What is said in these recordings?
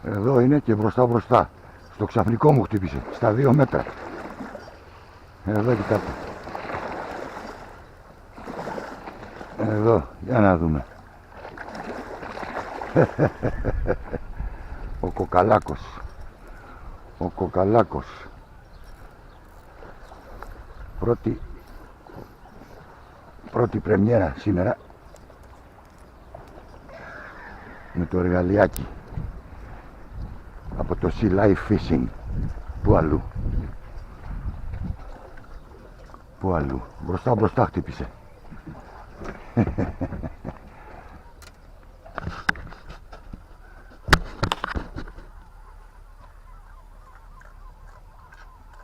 Εδώ είναι και μπροστά μπροστά. Στο ξαφνικό μου χτύπησε. Στα 2 μέτρα. Εδώ κοιτάτε. Εδώ. Για να δούμε. Ο κοκαλάκος. Ο κοκαλάκος. Πρώτη πρεμιέρα σήμερα. Με το εργαλειάκι. Από το Sea Life Fishing. Πού αλλού. Πού αλλού. Μπροστά μπροστά χτύπησε.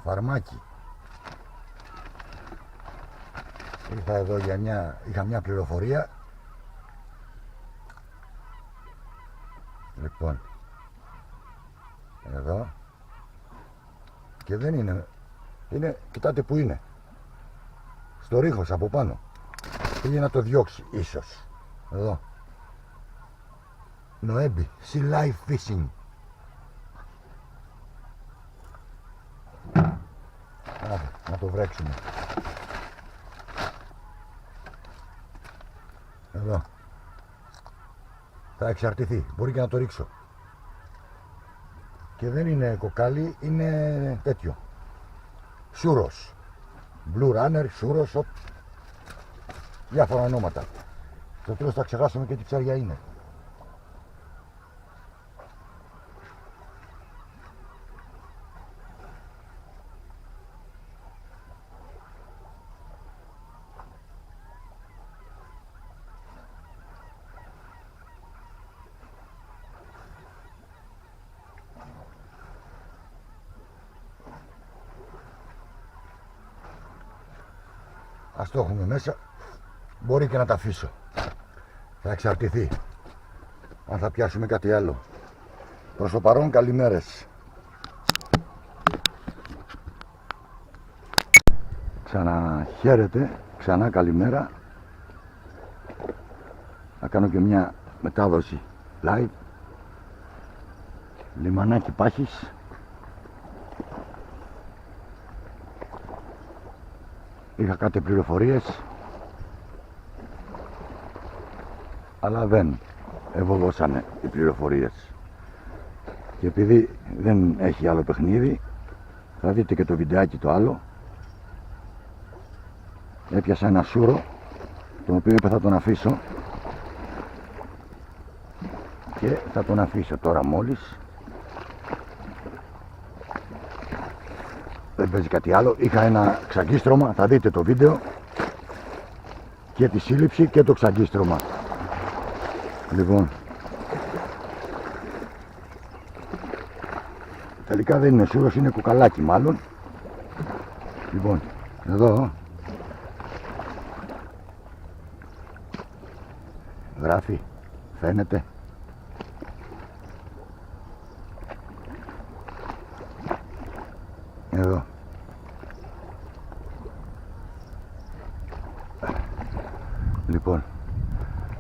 Φαρμάκι. Ήρθα εδώ για είχα μια πληροφορία. Λοιπόν, εδώ. Και δεν είναι, κοιτάτε που είναι. Στο ρίχος από πάνω. Πήγε να το διώξει ίσως. Εδώ. Νοέμπι, Sea Life Fishing. Να το βρέξουμε. Εδώ. Θα εξαρτηθεί. Μπορεί και να το ρίξω. Και δεν είναι κοκάλι, είναι τέτοιο. Σούρος. Blue Runner, σούρος, διάφορα ονόματα. Στο τέλος θα ξεχάσουμε και τι ψάρια είναι. Ας το έχουμε μέσα, μπορεί και να τα αφήσω. Θα εξαρτηθεί αν θα πιάσουμε κάτι άλλο. Προς το παρόν, καλημέρες. Ξαναχαίρετε, ξανά καλημέρα. Θα κάνω και μια μετάδοση live. Λιμανάκι Πάχης. Είχα κάτι πληροφορίες, αλλά δεν ευωδώσανε οι πληροφορίες. Και επειδή δεν έχει άλλο παιχνίδι, θα δείτε και το βιντεάκι το άλλο. Έπιασα ένα σούρο, τον οποίο είπα θα τον αφήσω. Και θα τον αφήσω τώρα μόλις. Δεν παίζει κάτι άλλο. Είχα ένα ξαγκίστρωμα, θα δείτε το βίντεο. Και τη σύλληψη και το ξαγκίστρωμα. Λοιπόν. Τελικά δεν είναι σούρος, είναι κουκαλάκι μάλλον. Λοιπόν, εδώ. Γράφει, φαίνεται. Εδώ. Λοιπόν,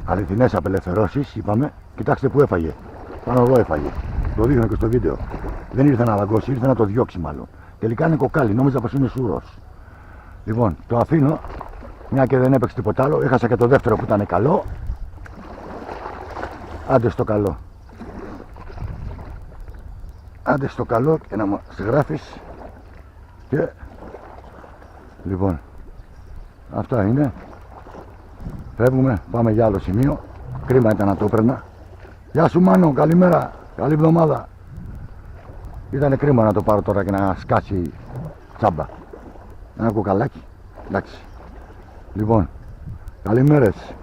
αληθινές απελευθερώσεις είπαμε. Κοιτάξτε που έφαγε. Πάνω εδώ έφαγε. Το δείχνω και στο βίντεο. Δεν ήρθε να λαγκώσει, ήρθε να το διώξει μάλλον. Τελικά είναι κοκάλι, νόμιζα πως είναι σούρος. Λοιπόν, το αφήνω. Μια και δεν έπαιξε τίποτα άλλο. Έχασα και το δεύτερο που ήταν καλό. Άντε στο καλό. Άντε στο καλό και να μας γράφεις. Και λοιπόν, αυτά είναι. Φεύγουμε, πάμε για άλλο σημείο. Κρίμα ήταν να το έπαιρνα. Γεια σου Μάνο, καλημέρα, καλή εβδομάδα. Ήτανε κρίμα να το πάρω τώρα και να σκάσει τσάμπα. Ένα κοκαλάκι, εντάξει. Λοιπόν, καλημέρες.